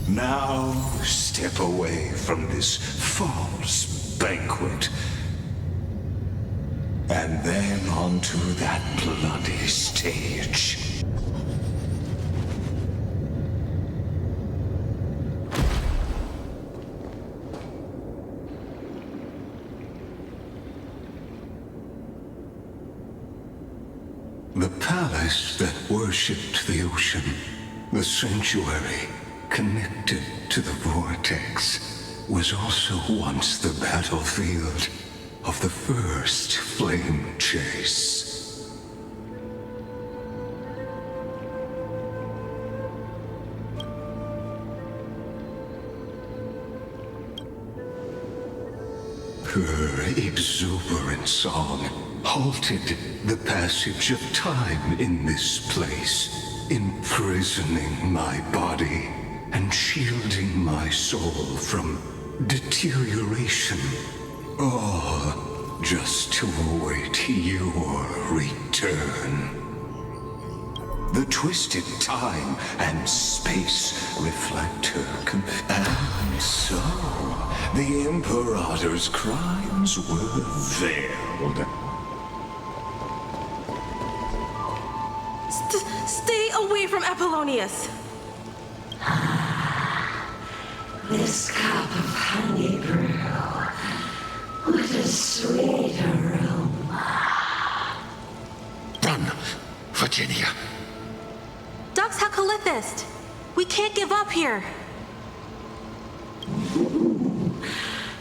Now step away from this false banquet, and then onto that bloody stage. The palace that worshipped the ocean, the sanctuary connected to the vortex, was also once the battlefield of the first flame chase. Her exuberant song halted the passage of time in this place, imprisoning my body and shielding my soul from deterioration, all just to await your return. The twisted time and space reflect her and so the Imperator's crimes were veiled. Stay away from Apollonius! This cup of honey brew, what a sweet aroma. Run, Virginia. Dux Hakalithist! We can't give up here!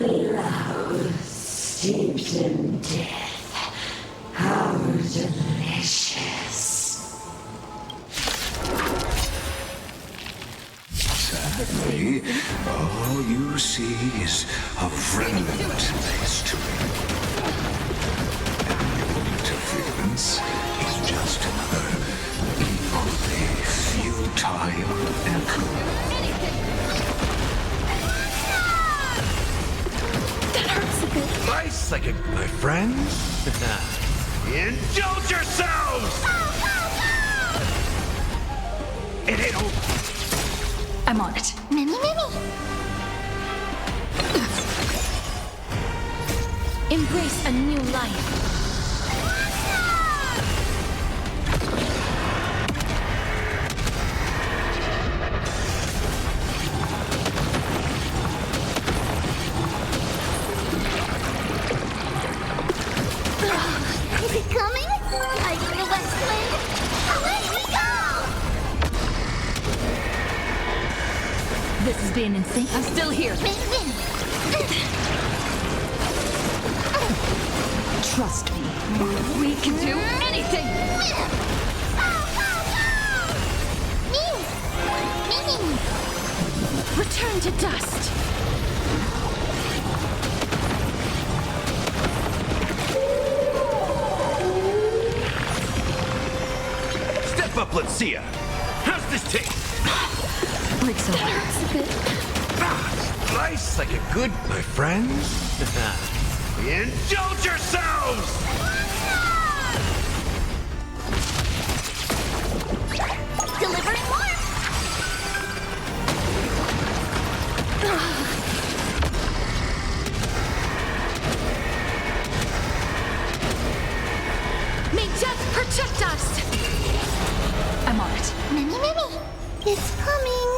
Love steeped in death. How delicious. Sadly, all you see is a remnant history. And your interference is just another equally futile echo. That hurts a bit. Nice, like my friends. Indulge yourselves! It ain't over. I'm on it. Many. Embrace a new life. Is it coming? Are you in the West Wind? Away we go! This is being insane. I'm still here. Win. Trust me. We can do anything. Meaning. Return to dust. Step up, let's see ya. How's this taste? Breaks over. Hurts a bit. Nice, like a good, my friends. Indulge yourselves! Delivering more. May death protect us! I'm on it. Many. It's coming.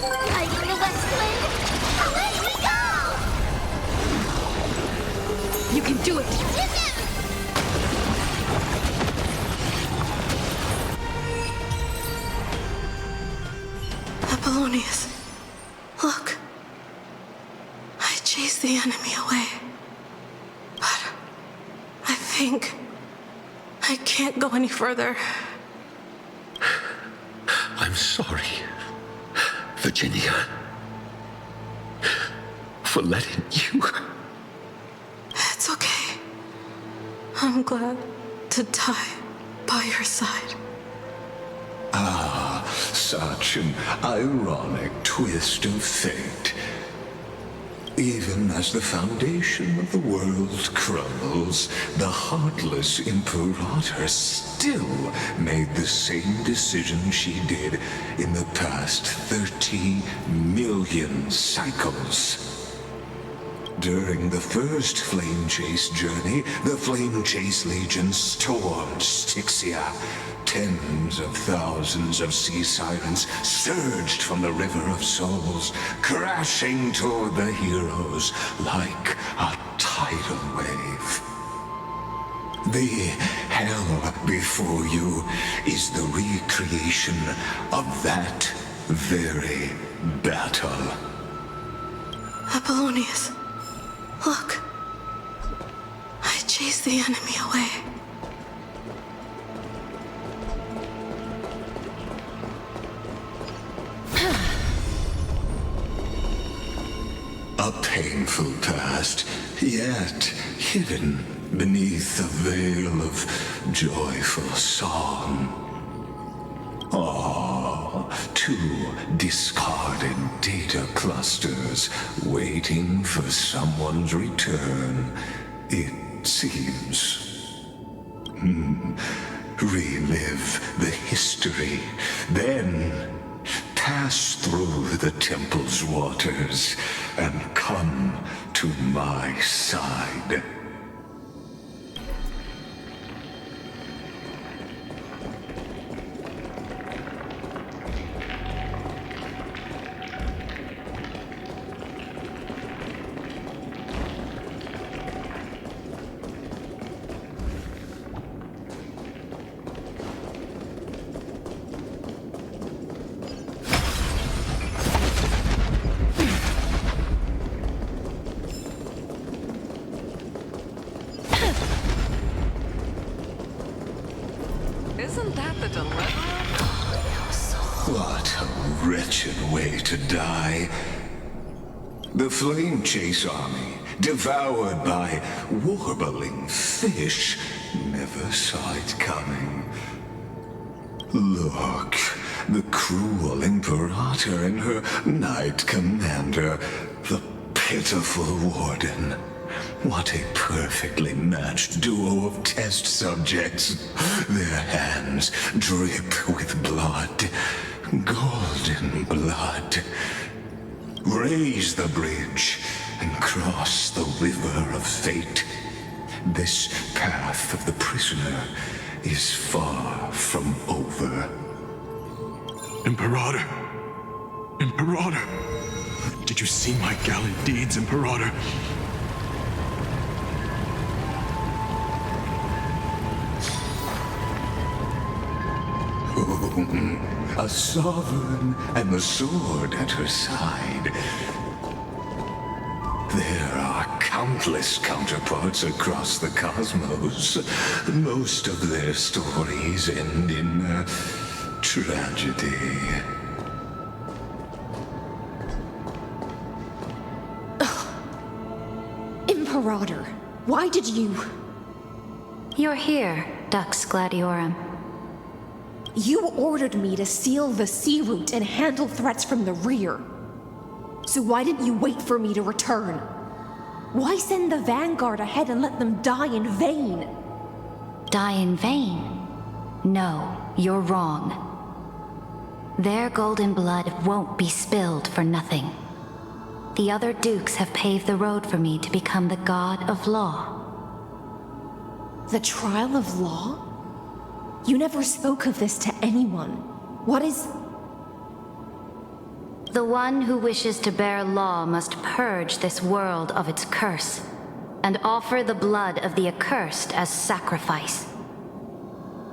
Are you in the West Wind? Away we go! You can do it! Apollonius, look. I chased the enemy away. But I think I can't go any further. I'm sorry, Virginia, for letting you. It's okay. I'm glad to die by your side. Such an ironic twist of fate. Even as the foundation of the world crumbles, the heartless Imperator still made the same decision she did in the past 30 million cycles. During the first Flame Chase journey, the Flame Chase Legion stormed Styxia. Tens of thousands of sea sirens surged from the River of Souls, crashing toward the heroes like a tidal wave. The hell before you is the recreation of that very battle. Apollonius, look. I chased the enemy away. A painful past, yet hidden beneath a veil of joyful song. Two discarded data clusters waiting for someone's return, it seems. Relive the history, then pass through the temple's waters and come to my side. Isn't that the deliverer? What a wretched way to die. The Flame Chase army, devoured by warbling fish, never saw it coming. Look, the cruel Imperator and her Knight Commander, the pitiful Warden. What a perfectly matched duo of test subjects. Their hands drip with blood, golden blood. Raise the bridge and cross the river of fate. This path of the prisoner is far from over. Imperator! Imperator! Did you see my gallant deeds, Imperator? A sovereign and the sword at her side. There are countless counterparts across the cosmos. Most of their stories end in tragedy. Imperator, why did you... You're here, Dux Gladiorum. You ordered me to seal the sea route and handle threats from the rear. So why didn't you wait for me to return? Why send the Vanguard ahead and let them die in vain? Die in vain? No, you're wrong. Their golden blood won't be spilled for nothing. The other dukes have paved the road for me to become the god of law. The trial of law? You never spoke of this to anyone. What is... The one who wishes to bear law must purge this world of its curse, and offer the blood of the accursed as sacrifice.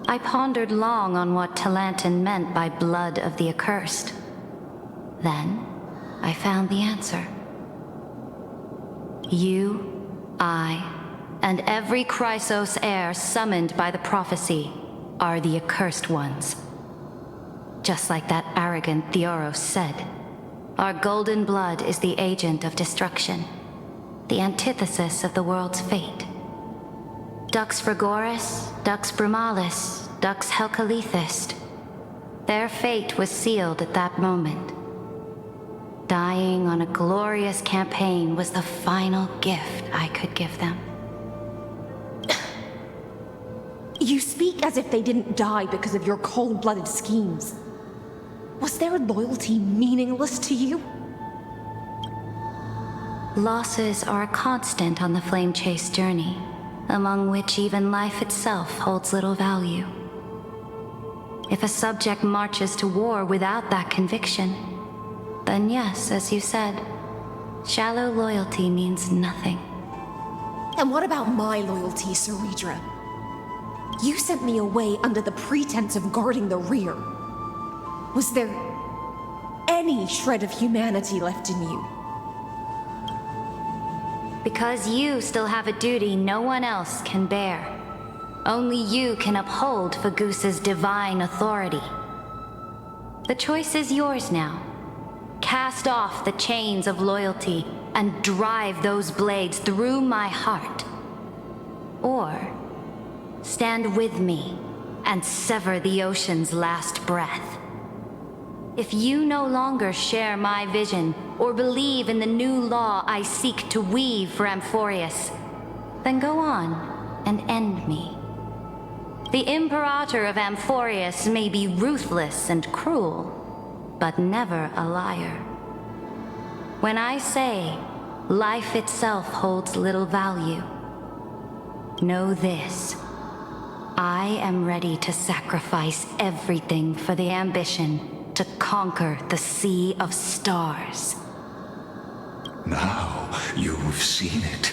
I pondered long on what Talantin meant by blood of the accursed. Then, I found the answer. You, I, and every Chrysos heir summoned by the prophecy are the accursed ones. Just like that arrogant Theoros said, our golden blood is the agent of destruction, the antithesis of the world's fate. Dux Frigoris, Dux Brumalis, Dux Helcalethist. Their fate was sealed at that moment. Dying on a glorious campaign was the final gift I could give them. You speak as if they didn't die because of your cold-blooded schemes. Was their loyalty meaningless to you? Losses are a constant on the flame chase journey, among which even life itself holds little value. If a subject marches to war without that conviction, then yes, as you said, shallow loyalty means nothing. And what about my loyalty, Ceredra? You sent me away under the pretense of guarding the rear. Was there any shred of humanity left in you? Because you still have a duty no one else can bear. Only you can uphold Fagusa's divine authority. The choice is yours now. Cast off the chains of loyalty and drive those blades through my heart. Or stand with me and sever the ocean's last breath. If you no longer share my vision or believe in the new law I seek to weave for Amphorius, then go on and end me. The Imperator of Amphorius may be ruthless and cruel, but never a liar. When I say life itself holds little value, know this. I am ready to sacrifice everything for the ambition to conquer the Sea of Stars. Now you've seen it.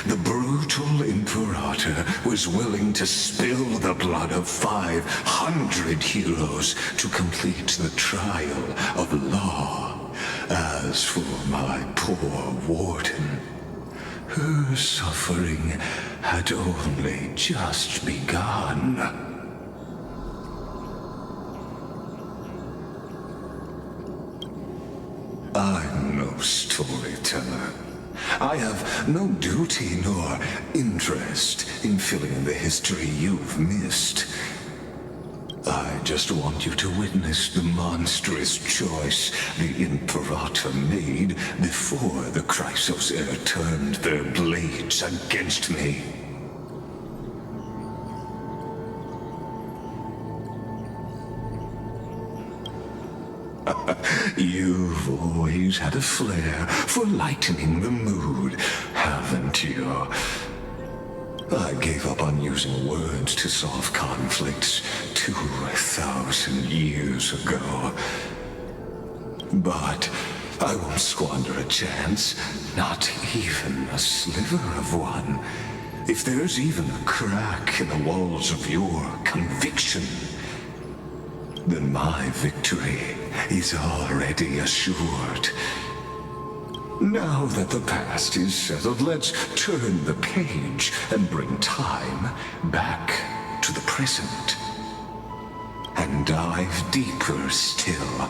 The brutal Imperator was willing to spill the blood of 500 heroes to complete the trial of law. As for my poor warden, her suffering had only just begun. I'm no storyteller. I have no duty nor interest in filling in the history you've missed. I just want you to witness the monstrous choice the Imperator made before the Chrysos Heir turned their blades against me. You've always had a flair for lightening the mood, haven't you? I gave up on using words to solve conflicts 2,000 years ago. But I won't squander a chance, not even a sliver of one. If there's even a crack in the walls of your conviction, then my victory is already assured. Now that the past is settled, let's turn the page and bring time back to the present. And dive deeper still,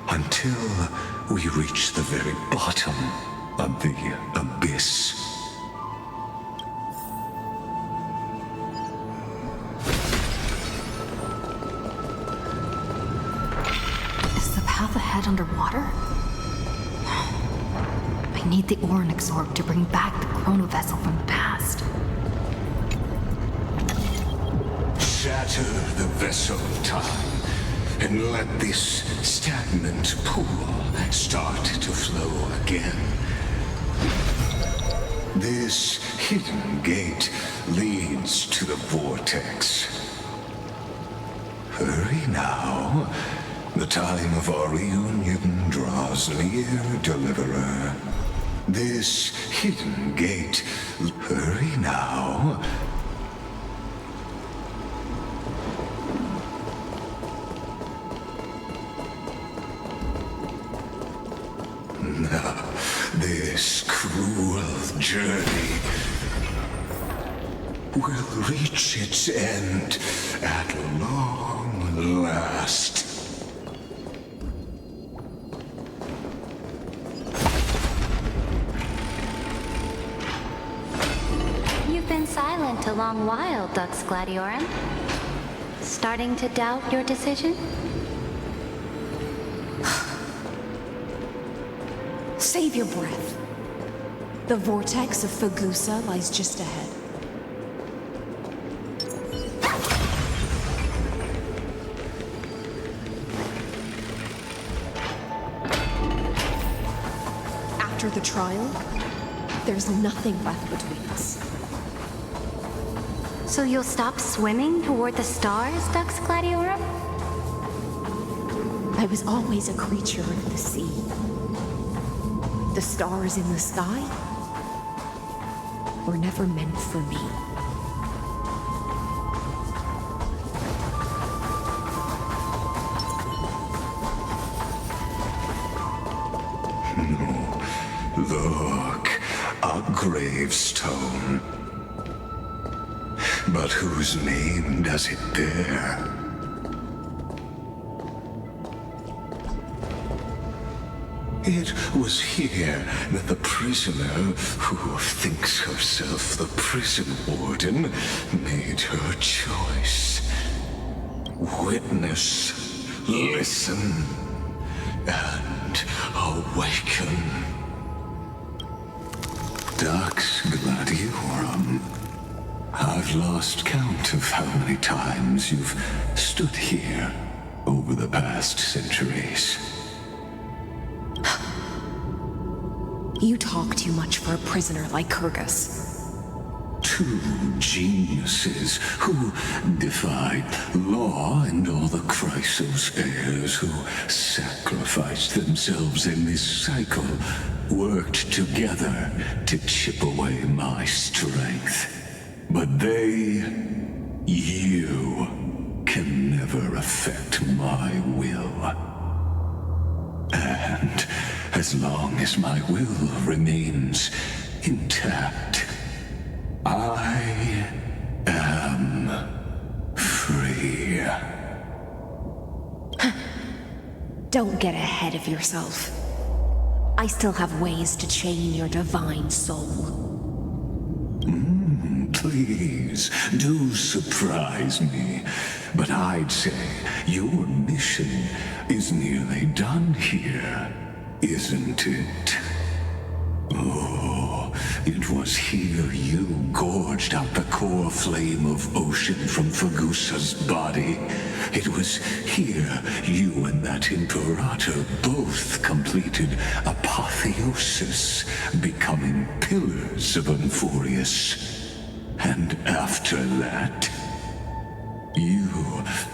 until we reach the very bottom of the abyss. Is the path ahead underwater? I need the Orin Exorb to bring back the chrono vessel from the past. Shatter the vessel of time, and let this stagnant pool start to flow again. This hidden gate leads to the vortex. Hurry now. The time of our reunion draws near, Deliverer. This hidden gate. Hurry now. This cruel journey will reach its end at long last. You've been silent a long while, Dux Gladiorin. Starting to doubt your decision? Save your breath. The vortex of Fagusa lies just ahead. After the trial, there's nothing left between us. So you'll stop swimming toward the stars, Dux Gladiorum? I was always a creature of the sea. The stars in the sky were never meant for me. No, look, a gravestone. But whose name does it bear? It was here that the prisoner, who thinks herself the prison warden, made her choice. Witness, listen, and awaken. Dux Gladiorum, I've lost count of how many times you've stood here over the past centuries. You talk too much for a prisoner like Kyrgyz. Two geniuses who defied law and all the Chrysos heirs who sacrificed themselves in this cycle worked together to chip away my strength. But you can never affect my will. And as long as my will remains intact, I am free. Don't get ahead of yourself. I still have ways to chain your divine soul. Please, do surprise me. But I'd say your mission is nearly done here, isn't it? Oh, it was here you gorged out the core flame of ocean from Fagusa's body. It was here you and that Imperator both completed apotheosis, becoming pillars of Euphorius. And after that, you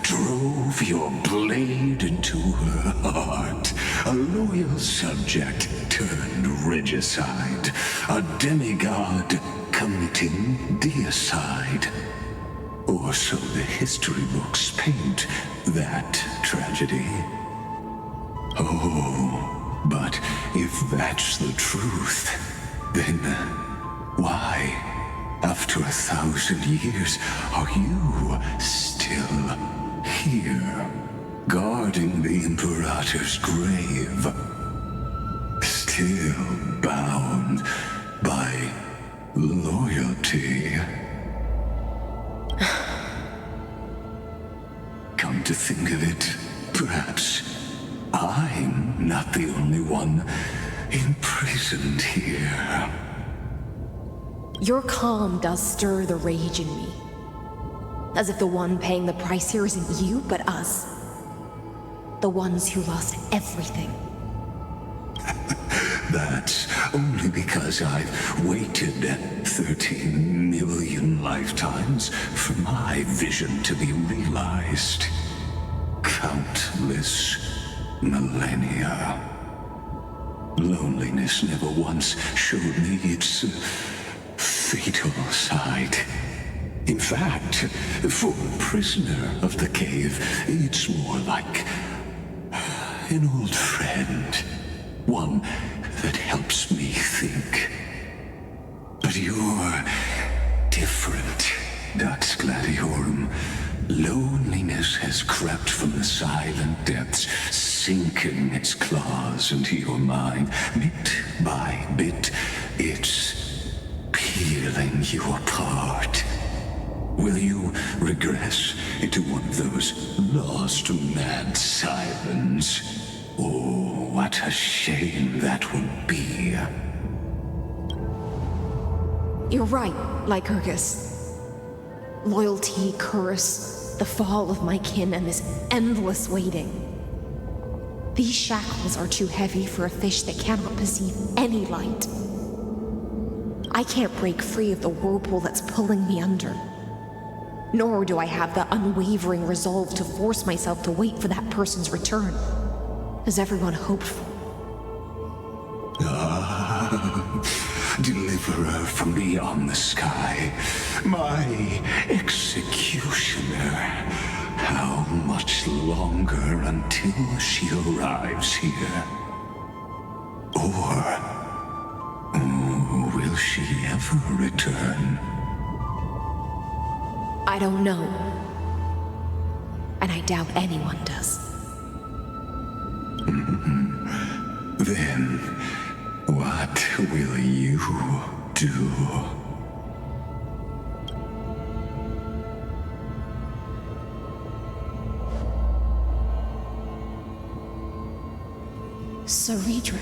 drove your blade into her heart. A loyal subject turned regicide. A demigod committing deicide. Or so the history books paint that tragedy. Oh, but if that's the truth, then why? After 1,000 years, are you still here, guarding the Imperator's grave? Still bound by loyalty? Come to think of it, perhaps I'm not the only one imprisoned here. Your calm does stir the rage in me. As if the one paying the price here isn't you, but us. The ones who lost everything. That's only because I've waited 13 million lifetimes for my vision to be realized. Countless millennia. Loneliness never once showed me its fatal side. In fact, for a prisoner of the cave, it's more like an old friend. One that helps me think. But you're different, Dux Gladiorum. Loneliness has crept from the silent depths, sinking its claws into your mind. Bit by bit, it's peeling you apart. Will you regress into one of those lost mad sirens? Oh, what a shame that would be. You're right, Lycurgus. Loyalty, curse, the fall of my kin, and this endless waiting. These shackles are too heavy for a fish that cannot perceive any light. I can't break free of the whirlpool that's pulling me under. Nor do I have the unwavering resolve to force myself to wait for that person's return, as everyone hoped for. Deliverer from beyond the sky, my executioner. How much longer until she arrives here? Or will she ever return? I don't know. And I doubt anyone does. Then, what will you do? Saridra.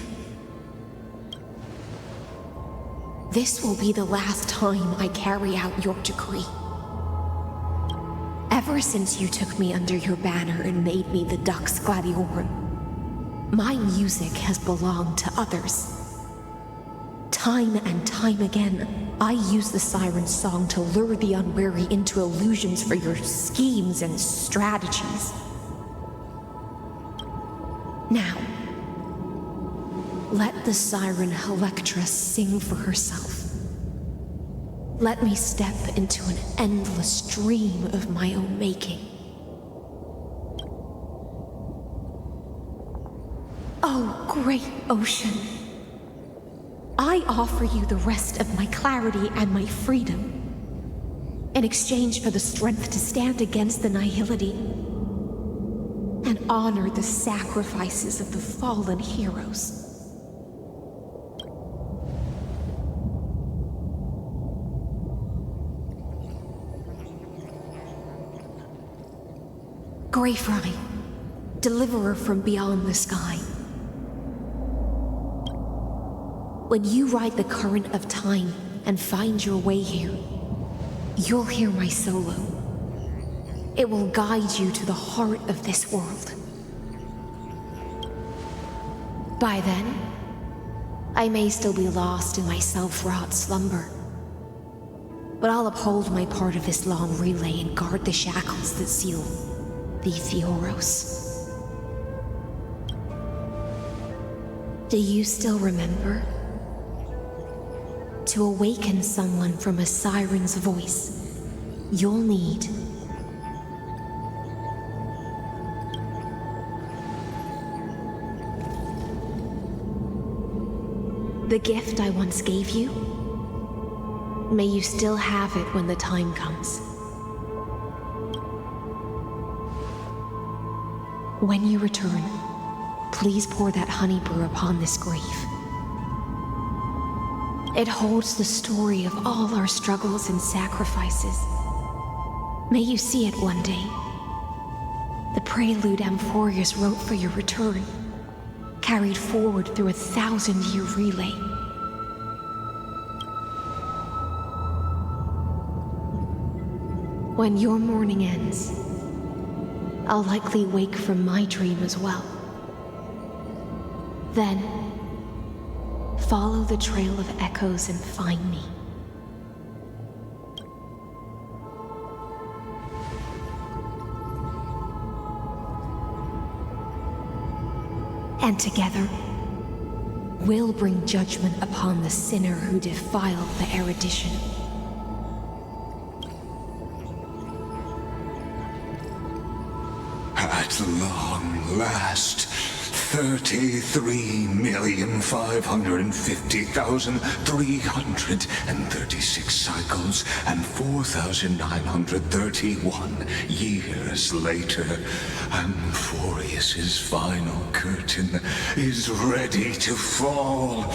This will be the last time I carry out your decree. Ever since you took me under your banner and made me the Dux Gladiorum, my music has belonged to others. Time and time again, I use the siren's song to lure the unwary into illusions for your schemes and strategies. Now, let the siren Electra sing for herself. Let me step into an endless dream of my own making. Oh, great ocean. I offer you the rest of my clarity and my freedom in exchange for the strength to stand against the nihility and honor the sacrifices of the fallen heroes. Greyfry, deliverer from beyond the sky. When you ride the current of time and find your way here, you'll hear my solo. It will guide you to the heart of this world. By then, I may still be lost in my self-wrought slumber, but I'll uphold my part of this long relay and guard the shackles that seal the Theoros. Do you still remember? To awaken someone from a siren's voice, you'll need the gift I once gave you. May you still have it when the time comes. When you return, please pour that honey brew upon this grave. It holds the story of all our struggles and sacrifices. May you see it one day. The prelude Amphorius wrote for your return, carried forward through a 1,000-year relay. When your morning ends, I'll likely wake from my dream as well. Then, follow the trail of echoes and find me. And together, we'll bring judgment upon the sinner who defiled the erudition. At long last, 33,550,336 cycles and 4,931 years later, Amphorius's final curtain is ready to fall.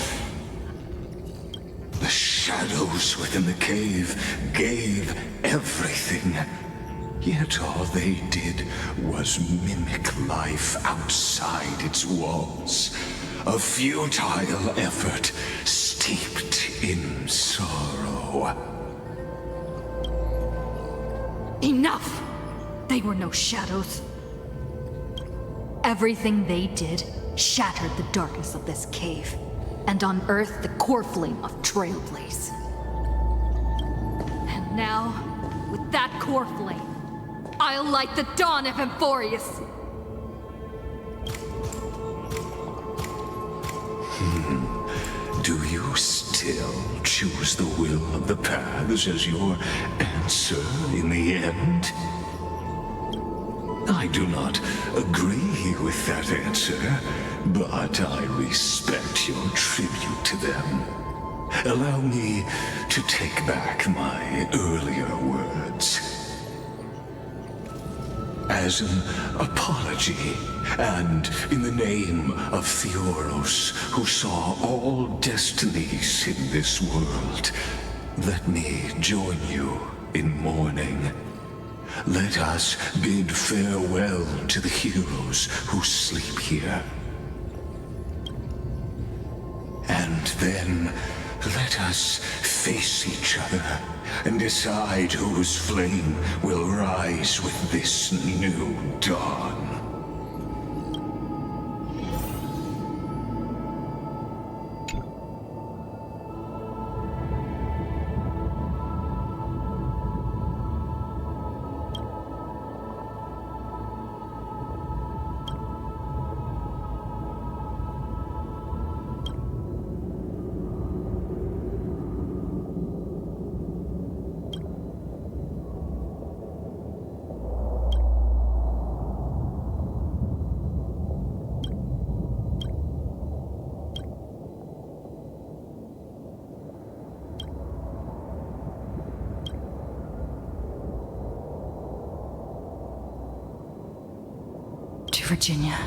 The shadows within the cave gave everything. Yet all they did was mimic life outside its walls. A futile effort steeped in sorrow. Enough! They were no shadows. Everything they did shattered the darkness of this cave, and unearthed the core flame of Trailblaze. And now, with that core flame, I'll light the dawn of Emphorius! Do you still choose the will of the paths as your answer in the end? I do not agree with that answer, but I respect your tribute to them. Allow me to take back my earlier words. As an apology, and in the name of Theoros, who saw all destinies in this world, let me join you in mourning. Let us bid farewell to the heroes who sleep here. And then let us face each other and decide whose flame will rise with this new dawn. Virginia,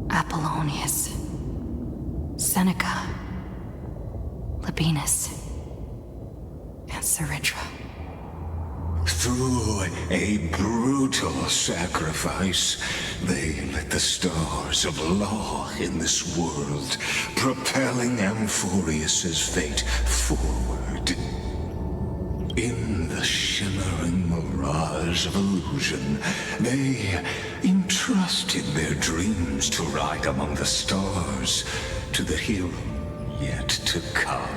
Apollonius, Seneca, Labienus, and Saritra. Through a brutal sacrifice, they lit the stars of law in this world, propelling Amphorius's fate forward. In the shimmering mirage of illusion, they entrusted their dreams to ride among the stars, to the hero yet to come.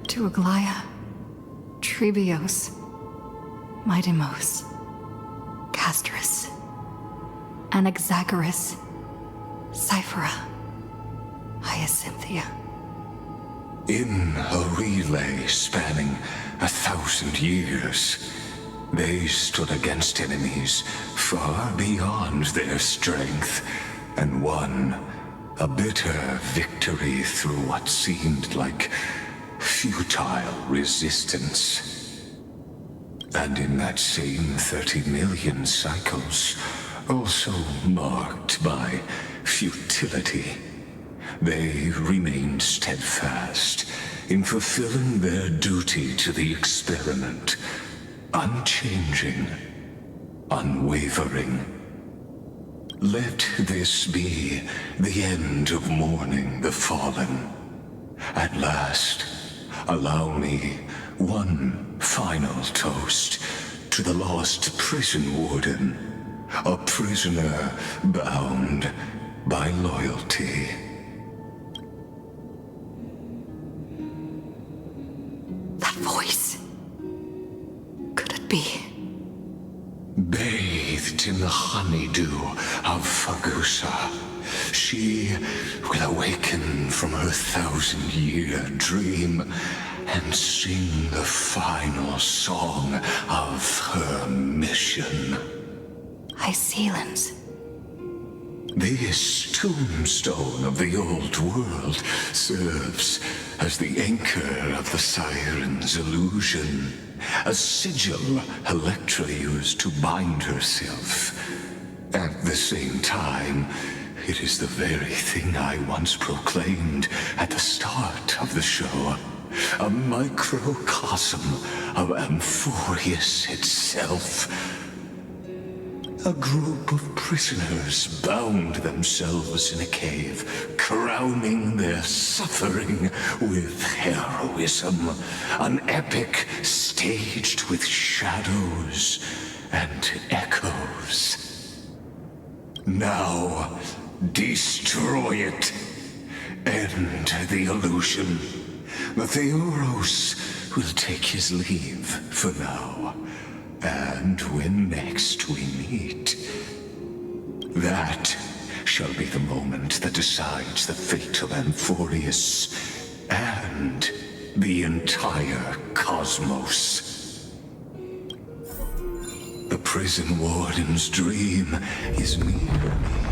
To Aglaia, Trebios, Midimos, Castris, Anaxagoras, Cyphera, Hyacinthia. In a relay spanning 1,000 years, they stood against enemies far beyond their strength, and won a bitter victory through what seemed like futile resistance. And in that same 30 million cycles, also marked by futility, they remained steadfast in fulfilling their duty to the experiment, unchanging, unwavering. Let this be the end of mourning the fallen. At last, allow me, one final toast to the lost prison warden, a prisoner bound by loyalty. That voice. Could it be? Bathed in the honeydew of Fagusa, she will awaken from her 1,000-year dream and sing the final song of her mission. Hysilens. This tombstone of the old world serves as the anchor of the siren's illusion, a sigil Electra used to bind herself. At the same time, it is the very thing I once proclaimed at the start of the show, a microcosm of Amphorius itself. A group of prisoners bound themselves in a cave, crowning their suffering with heroism. An epic staged with shadows and echoes. Now, destroy it. End the illusion. The Theoros will take his leave for now. And when next we meet, that shall be the moment that decides the fate of Amphorius and the entire cosmos. The prison warden's dream is near me.